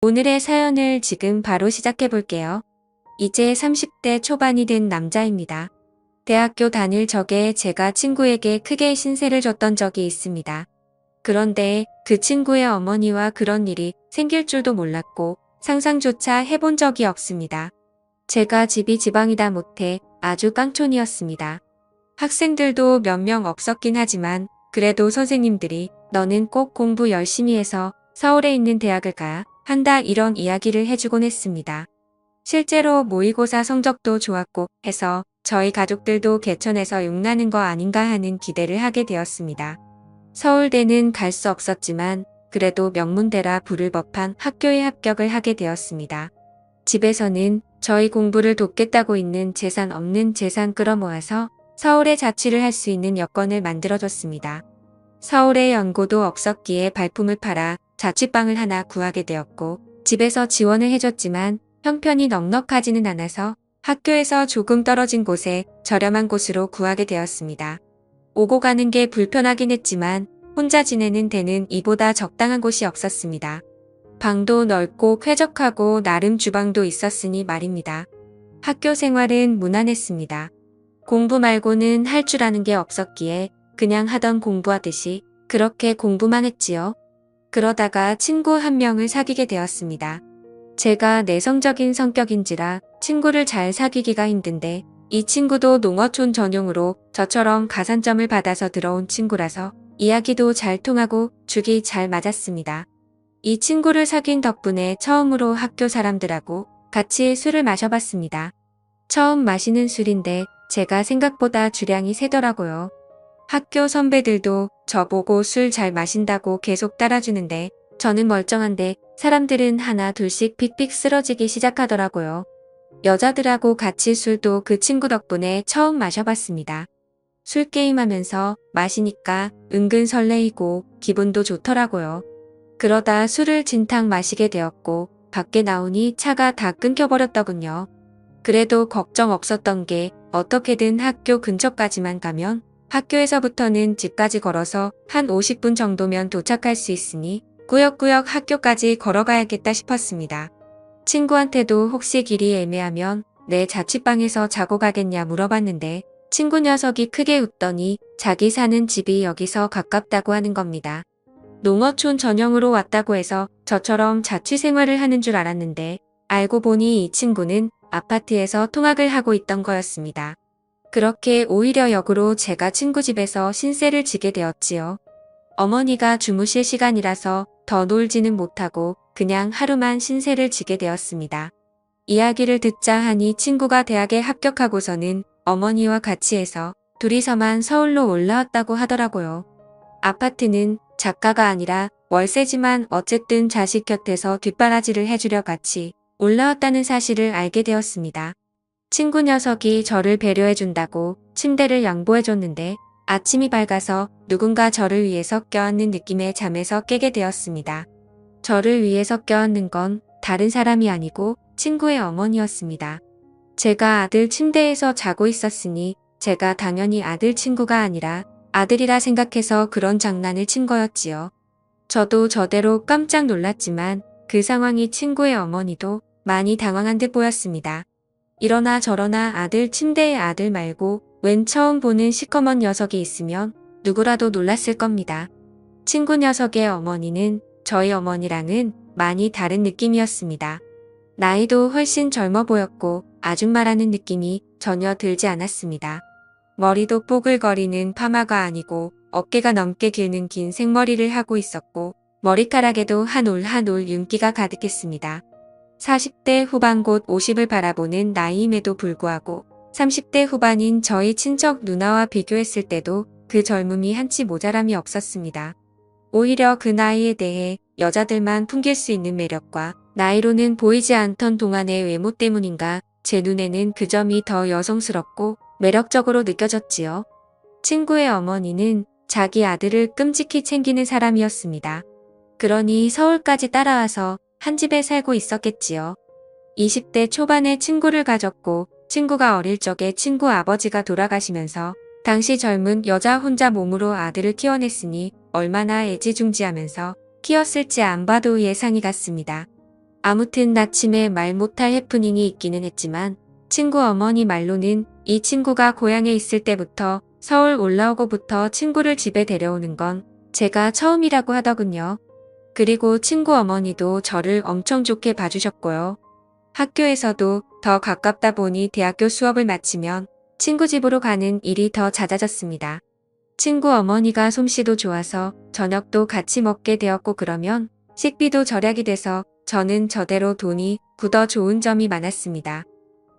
오늘의 사연을 지금 바로 시작해 볼게요. 이제 30대 초반이 된 남자입니다. 대학교 다닐 적에 제가 친구에게 크게 신세를 졌던 적이 있습니다. 그런데 그 친구의 어머니와 그런 일이 생길 줄도 몰랐고 상상조차 해본 적이 없습니다. 제가 집이 지방이다 못해 아주 깡촌이었습니다. 학생들도 몇 명 없었긴 하지만 그래도 선생님들이 너는 꼭 공부 열심히 해서 서울에 있는 대학을 가야 한다 이런 이야기를 해주곤 했습니다. 실제로 모의고사 성적도 좋았고 해서 저희 가족들도 개천에서 용나는 거 아닌가 하는 기대를 하게 되었습니다. 서울대는 갈 수 없었지만 그래도 명문대라 부를 법한 학교에 합격을 하게 되었습니다. 집에서는 저희 공부를 돕겠다고 있는 재산 없는 재산 끌어모아서 서울에 자취를 할 수 있는 여건을 만들어줬습니다. 서울에 연고도 없었기에 발품을 팔아 자취방을 하나 구하게 되었고 집에서 지원을 해줬지만 형편이 넉넉하지는 않아서 학교에서 조금 떨어진 곳에 저렴한 곳으로 구하게 되었습니다. 오고 가는 게 불편하긴 했지만 혼자 지내는 데는 이보다 적당한 곳이 없었습니다. 방도 넓고 쾌적하고 나름 주방도 있었으니 말입니다. 학교 생활은 무난했습니다. 공부 말고는 할 줄 아는 게 없었기에 그냥 하던 공부하듯이 그렇게 공부만 했지요. 그러다가 친구 한 명을 사귀게 되었습니다. 제가 내성적인 성격인지라 친구를 잘 사귀기가 힘든데 이 친구도 농어촌 전용으로 저처럼 가산점을 받아서 들어온 친구라서 이야기도 잘 통하고 죽이 잘 맞았습니다. 이 친구를 사귄 덕분에 처음으로 학교 사람들하고 같이 술을 마셔봤습니다. 처음 마시는 술인데 제가 생각보다 주량이 세더라고요. 학교 선배들도 저보고 술 잘 마신다고 계속 따라주는데 저는 멀쩡한데 사람들은 하나 둘씩 픽픽 쓰러지기 시작하더라고요. 여자들하고 같이 술도 그 친구 덕분에 처음 마셔봤습니다. 술 게임하면서 마시니까 은근 설레이고 기분도 좋더라고요. 그러다 술을 진탕 마시게 되었고 밖에 나오니 차가 다 끊겨버렸더군요. 그래도 걱정 없었던 게 어떻게든 학교 근처까지만 가면 학교에서부터는 집까지 걸어서 한 50분 정도면 도착할 수 있으니 꾸역꾸역 학교까지 걸어가야겠다 싶었습니다. 친구한테도 혹시 길이 애매하면 내 자취방에서 자고 가겠냐 물어봤는데 친구 녀석이 크게 웃더니 자기 사는 집이 여기서 가깝다고 하는 겁니다. 농어촌 전용으로 왔다고 해서 저처럼 자취 생활을 하는 줄 알았는데 알고 보니 이 친구는 아파트에서 통학을 하고 있던 거였습니다. 그렇게 오히려 역으로 제가 친구 집에서 신세를 지게 되었지요. 어머니가 주무실 시간이라서 더 놀지는 못하고 그냥 하루만 신세를 지게 되었습니다. 이야기를 듣자 하니 친구가 대학에 합격하고서는 어머니와 같이 해서 둘이서만 서울로 올라왔다고 하더라고요. 아파트는 작가가 아니라 월세지만 어쨌든 자식 곁에서 뒷바라지를 해주려 같이 올라왔다는 사실을 알게 되었습니다. 친구 녀석이 저를 배려해준다고 침대를 양보해줬는데 아침이 밝아서 누군가 저를 위해서 껴안는 느낌의 잠에서 깨게 되었습니다. 저를 위해서 껴안는 건 다른 사람이 아니고 친구의 어머니였습니다. 제가 아들 침대에서 자고 있었으니 제가 당연히 아들 친구가 아니라 아들이라 생각해서 그런 장난을 친 거였지요. 저도 저대로 깜짝 놀랐지만 그 상황이 친구의 어머니도 많이 당황한 듯 보였습니다. 이러나 저러나 아들 침대에 아들 말고 웬 처음 보는 시커먼 녀석이 있으면 누구라도 놀랐을 겁니다. 친구 녀석의 어머니는 저희 어머니랑은 많이 다른 느낌이었습니다. 나이도 훨씬 젊어 보였고 아줌마라는 느낌이 전혀 들지 않았습니다. 머리도 뽀글거리는 파마가 아니고 어깨가 넘게 기는 긴 생머리를 하고 있었고 머리카락에도 한 올 한 올 윤기가 가득했습니다. 40대 후반 곧 50을 바라보는 나이임에도 불구하고 30대 후반인 저희 친척 누나와 비교했을 때도 그 젊음이 한치 모자람이 없었습니다. 오히려 그 나이에 대해 여자들만 풍길 수 있는 매력과 나이로는 보이지 않던 동안의 외모 때문인가 제 눈에는 그 점이 더 여성스럽고 매력적으로 느껴졌지요. 친구의 어머니는 자기 아들을 끔찍히 챙기는 사람이었습니다. 그러니 서울까지 따라와서 한 집에 살고 있었겠지요. 20대 초반에 친구를 가졌고 친구가 어릴 적에 친구 아버지가 돌아가시면서 당시 젊은 여자 혼자 몸으로 아들을 키워냈으니 얼마나 애지중지하면서 키웠을지 안 봐도 예상이 갔습니다. 아무튼 아침에 말 못할 해프닝이 있기는 했지만 친구 어머니 말로는 이 친구가 고향에 있을 때부터 서울 올라오고부터 친구를 집에 데려오는 건 제가 처음이라고 하더군요. 그리고 친구 어머니도 저를 엄청 좋게 봐주셨고요. 학교에서도 더 가깝다 보니 대학교 수업을 마치면 친구 집으로 가는 일이 더 잦아졌습니다. 친구 어머니가 솜씨도 좋아서 저녁도 같이 먹게 되었고 그러면 식비도 절약이 돼서 저는 저대로 돈이 굳어 좋은 점이 많았습니다.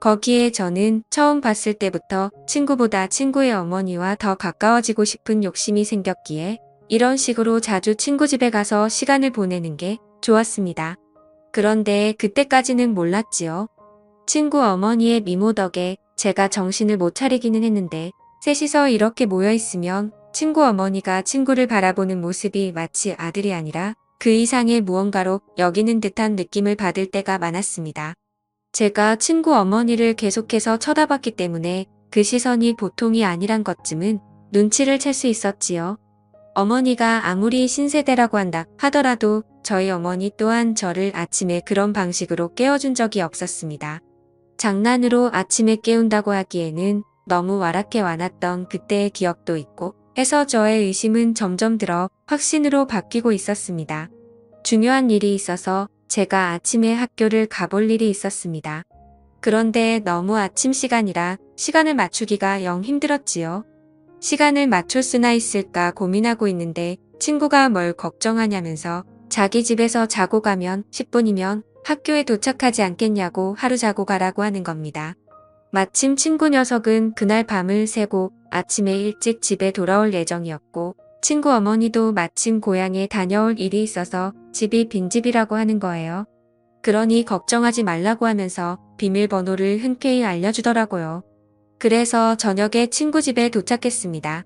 거기에 저는 처음 봤을 때부터 친구보다 친구의 어머니와 더 가까워지고 싶은 욕심이 생겼기에 이런 식으로 자주 친구 집에 가서 시간을 보내는 게 좋았습니다. 그런데 그때까지는 몰랐지요. 친구 어머니의 미모 덕에 제가 정신을 못 차리기는 했는데 셋이서 이렇게 모여 있으면 친구 어머니가 친구를 바라보는 모습이 마치 아들이 아니라 그 이상의 무언가로 여기는 듯한 느낌을 받을 때가 많았습니다. 제가 친구 어머니를 계속해서 쳐다봤기 때문에 그 시선이 보통이 아니란 것쯤은 눈치를 챌 수 있었지요. 어머니가 아무리 신세대라고 한다 하더라도 저희 어머니 또한 저를 아침에 그런 방식으로 깨워준 적이 없었습니다. 장난으로 아침에 깨운다고 하기에는 너무 와락해 와놨던 그때의 기억도 있고 해서 저의 의심은 점점 들어 확신으로 바뀌고 있었습니다. 중요한 일이 있어서 제가 아침에 학교를 가볼 일이 있었습니다. 그런데 너무 아침 시간이라 시간을 맞추기가 영 힘들었지요. 시간을 맞출 수나 있을까 고민하고 있는데 친구가 뭘 걱정하냐면서 자기 집에서 자고 가면 10분이면 학교에 도착하지 않겠냐고 하루 자고 가라고 하는 겁니다. 마침 친구 녀석은 그날 밤을 새고 아침에 일찍 집에 돌아올 예정이었고 친구 어머니도 마침 고향에 다녀올 일이 있어서 집이 빈집이라고 하는 거예요. 그러니 걱정하지 말라고 하면서 비밀번호를 흔쾌히 알려주더라고요. 그래서 저녁에 친구 집에 도착했습니다.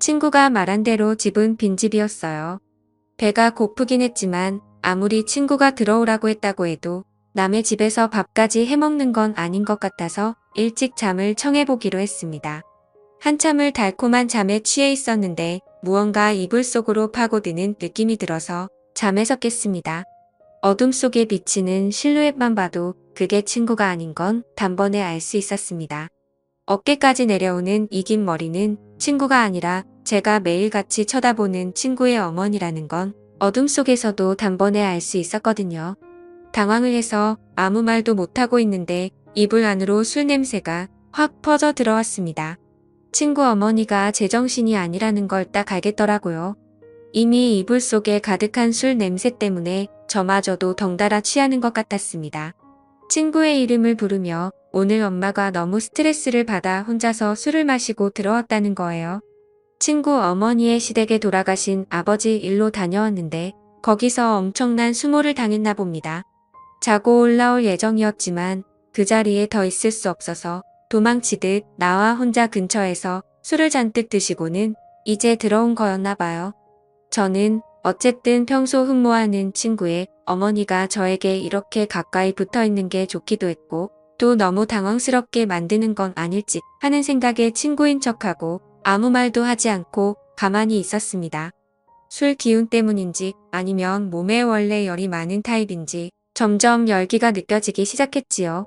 친구가 말한 대로 집은 빈집이었어요. 배가 고프긴 했지만 아무리 친구가 들어오라고 했다고 해도 남의 집에서 밥까지 해먹는 건 아닌 것 같아서 일찍 잠을 청해보기로 했습니다. 한참을 달콤한 잠에 취해 있었는데 무언가 이불 속으로 파고드는 느낌이 들어서 잠에서 깼습니다. 어둠 속에 비치는 실루엣만 봐도 그게 친구가 아닌 건 단번에 알 수 있었습니다. 어깨까지 내려오는 이 긴 머리는 친구가 아니라 제가 매일같이 쳐다보는 친구의 어머니라는 건 어둠 속에서도 단번에 알 수 있었거든요. 당황을 해서 아무 말도 못하고 있는데 이불 안으로 술 냄새가 확 퍼져 들어왔습니다. 친구 어머니가 제정신이 아니라는 걸 딱 알겠더라고요. 이미 이불 속에 가득한 술 냄새 때문에 저마저도 덩달아 취하는 것 같았습니다. 친구의 이름을 부르며 오늘 엄마가 너무 스트레스를 받아 혼자서 술을 마시고 들어왔다는 거예요. 친구 어머니의 시댁에 돌아가신 아버지 일로 다녀왔는데 거기서 엄청난 수모를 당했나 봅니다. 자고 올라올 예정이었지만 그 자리에 더 있을 수 없어서 도망치듯 나와 혼자 근처에서 술을 잔뜩 드시고는 이제 들어온 거였나 봐요. 저는 어쨌든 평소 흠모하는 친구의 어머니가 저에게 이렇게 가까이 붙어 있는 게 좋기도 했고 또 너무 당황스럽게 만드는 건 아닐지 하는 생각에 친구인 척하고 아무 말도 하지 않고 가만히 있었습니다. 술 기운 때문인지 아니면 몸에 원래 열이 많은 타입인지 점점 열기가 느껴지기 시작했지요.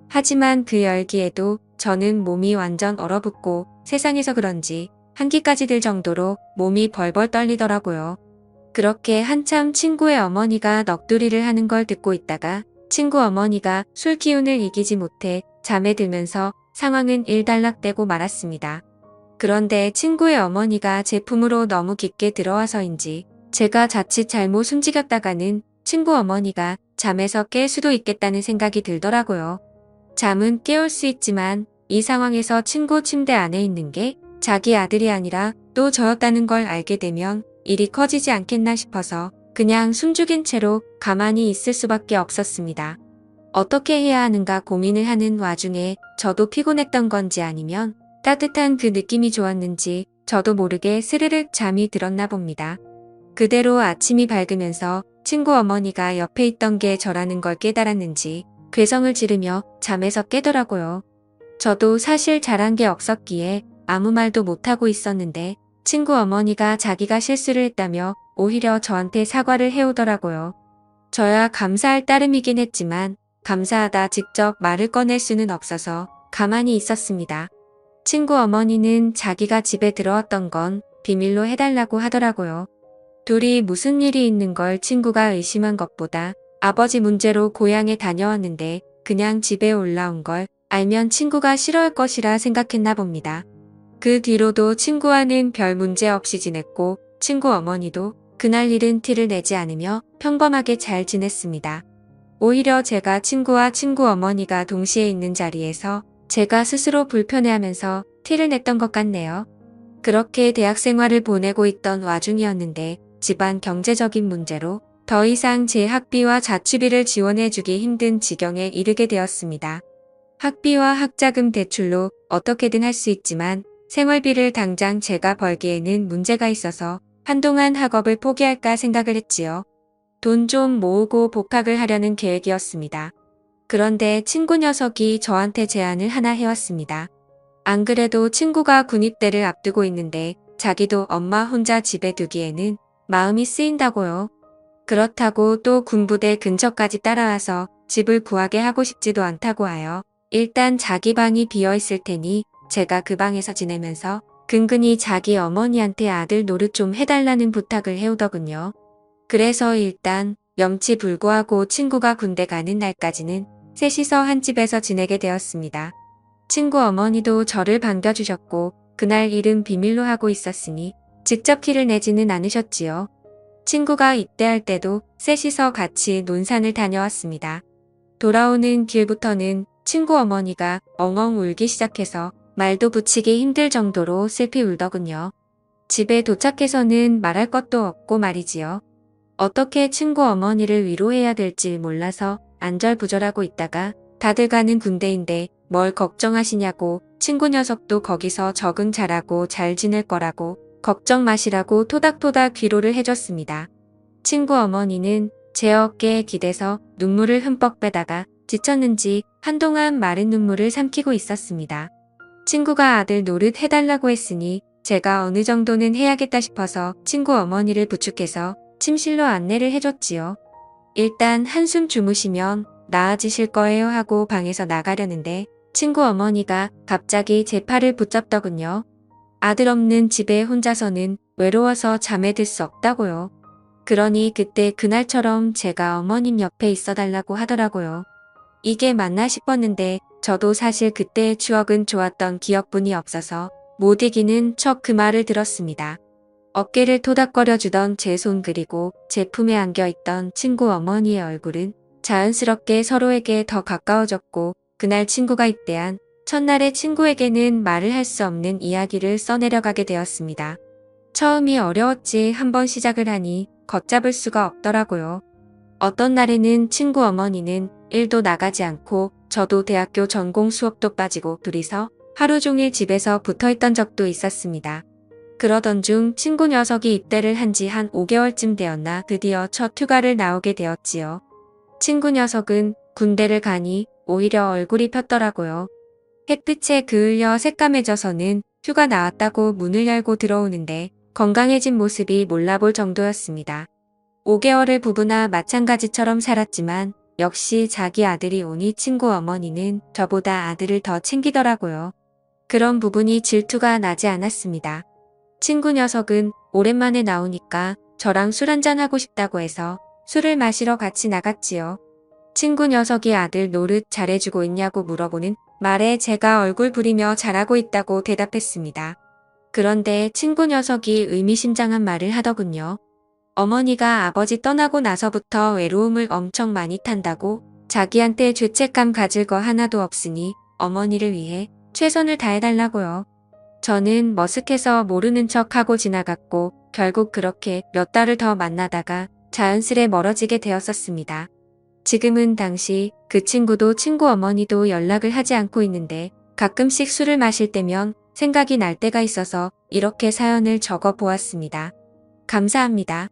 하지만 그 열기에도 저는 몸이 완전 얼어붙고 세상에서 그런지 한기까지 들 정도로 몸이 벌벌 떨리더라고요. 그렇게 한참 친구의 어머니가 넋두리를 하는 걸 듣고 있다가 친구 어머니가 술 기운을 이기지 못해 잠에 들면서 상황은 일단락되고 말았습니다. 그런데 친구의 어머니가 제 품으로 너무 깊게 들어와서인지 제가 자칫 잘못 숨지겼다가는 친구 어머니가 잠에서 깰 수도 있겠다는 생각이 들더라고요. 잠은 깨울 수 있지만 이 상황에서 친구 침대 안에 있는 게 자기 아들이 아니라 또 저였다는 걸 알게 되면 일이 커지지 않겠나 싶어서 그냥 숨죽인 채로 가만히 있을 수밖에 없었습니다. 어떻게 해야 하는가 고민을 하는 와중에 저도 피곤했던 건지 아니면 따뜻한 그 느낌이 좋았는지 저도 모르게 스르륵 잠이 들었나 봅니다. 그대로 아침이 밝으면서 친구 어머니가 옆에 있던 게 저라는 걸 깨달았는지 괴성을 지르며 잠에서 깨더라고요. 저도 사실 잘한 게 없었기에 아무 말도 못하고 있었는데 친구 어머니가 자기가 실수를 했다며 오히려 저한테 사과를 해오더라고요. 저야 감사할 따름이긴 했지만 감사하다 직접 말을 꺼낼 수는 없어서 가만히 있었습니다. 친구 어머니는 자기가 집에 들어왔던 건 비밀로 해달라고 하더라고요. 둘이 무슨 일이 있는 걸 친구가 의심한 것보다 아버지 문제로 고향에 다녀왔는데 그냥 집에 올라온 걸 알면 친구가 싫어할 것이라 생각했나 봅니다. 그 뒤로도 친구와는 별 문제 없이 지냈고 친구 어머니도 그날 일은 티를 내지 않으며 평범하게 잘 지냈습니다. 오히려 제가 친구와 친구 어머니가 동시에 있는 자리에서 제가 스스로 불편해하면서 티를 냈던 것 같네요. 그렇게 대학 생활을 보내고 있던 와중이었는데 집안 경제적인 문제로 더 이상 제 학비와 자취비를 지원해주기 힘든 지경에 이르게 되었습니다. 학비와 학자금 대출로 어떻게든 할 수 있지만 생활비를 당장 제가 벌기에는 문제가 있어서 한동안 학업을 포기할까 생각을 했지요. 돈 좀 모으고 복학을 하려는 계획이었습니다. 그런데 친구 녀석이 저한테 제안을 하나 해왔습니다. 안 그래도 친구가 군입대를 앞두고 있는데 자기도 엄마 혼자 집에 두기에는 마음이 쓰인다고요. 그렇다고 또 군부대 근처까지 따라와서 집을 구하게 하고 싶지도 않다고 하여 일단 자기 방이 비어 있을 테니 제가 그 방에서 지내면서 근근히 자기 어머니한테 아들 노릇 좀 해달라는 부탁을 해오더군요. 그래서 일단 염치불구하고 친구가 군대 가는 날까지는 셋이서 한 집에서 지내게 되었습니다. 친구 어머니도 저를 반겨주셨고 그날 일은 비밀로 하고 있었으니 직접 티를 내지는 않으셨지요. 친구가 입대할 때도 셋이서 같이 논산을 다녀왔습니다. 돌아오는 길부터는 친구 어머니가 엉엉 울기 시작해서 말도 붙이기 힘들 정도로 슬피 울더군요. 집에 도착해서는 말할 것도 없고 말이지요. 어떻게 친구 어머니를 위로해야 될지 몰라서 안절부절하고 있다가 다들 가는 군대인데 뭘 걱정하시냐고 친구 녀석도 거기서 적응 잘하고 잘 지낼 거라고 걱정 마시라고 토닥토닥 위로를 해줬습니다. 친구 어머니는 제 어깨에 기대서 눈물을 흠뻑 빼다가 지쳤는지 한동안 마른 눈물을 삼키고 있었습니다. 친구가 아들 노릇 해달라고 했으니 제가 어느 정도는 해야겠다 싶어서 친구 어머니를 부축해서 침실로 안내를 해줬지요. 일단 한숨 주무시면 나아지실 거예요 하고 방에서 나가려는데 친구 어머니가 갑자기 제 팔을 붙잡더군요. 아들 없는 집에 혼자서는 외로워서 잠에 들 수 없다고요. 그러니 그때 그날처럼 제가 어머님 옆에 있어달라고 하더라고요. 이게 맞나 싶었는데 저도 사실 그때의 추억은 좋았던 기억뿐이 없어서 못 이기는 척 그 말을 들었습니다. 어깨를 토닥거려주던 제 손 그리고 제 품에 안겨있던 친구 어머니의 얼굴은 자연스럽게 서로에게 더 가까워졌고 그날 친구가 입대한 첫날에 친구에게는 말을 할 수 없는 이야기를 써내려가게 되었습니다. 처음이 어려웠지 한번 시작을 하니 걷잡을 수가 없더라고요. 어떤 날에는 친구 어머니는 일도 나가지 않고 저도 대학교 전공 수업도 빠지고 둘이서 하루 종일 집에서 붙어있던 적도 있었습니다. 그러던 중 친구 녀석이 입대를 한 지 한 5개월쯤 되었나 드디어 첫 휴가를 나오게 되었지요. 친구 녀석은 군대를 가니 오히려 얼굴이 폈더라고요. 햇빛에 그을려 새까매져서는 휴가 나왔다고 문을 열고 들어오는데 건강해진 모습이 몰라볼 정도였습니다. 5개월을 부부나 마찬가지처럼 살았지만 역시 자기 아들이 오니 친구 어머니는 저보다 아들을 더 챙기더라고요. 그런 부분이 질투가 나지 않았습니다. 친구 녀석은 오랜만에 나오니까 저랑 술 한잔 하고 싶다고 해서 술을 마시러 같이 나갔지요. 친구 녀석이 아들 노릇 잘해주고 있냐고 물어보는 말에 제가 얼굴 부리며 잘하고 있다고 대답했습니다. 그런데 친구 녀석이 의미심장한 말을 하더군요. 어머니가 아버지 떠나고 나서부터 외로움을 엄청 많이 탄다고 자기한테 죄책감 가질 거 하나도 없으니 어머니를 위해 최선을 다해달라고요. 저는 머쓱해서 모르는 척하고 지나갔고 결국 그렇게 몇 달을 더 만나다가 자연스레 멀어지게 되었었습니다. 지금은 당시 그 친구도 친구 어머니도 연락을 하지 않고 있는데 가끔씩 술을 마실 때면 생각이 날 때가 있어서 이렇게 사연을 적어 보았습니다. 감사합니다.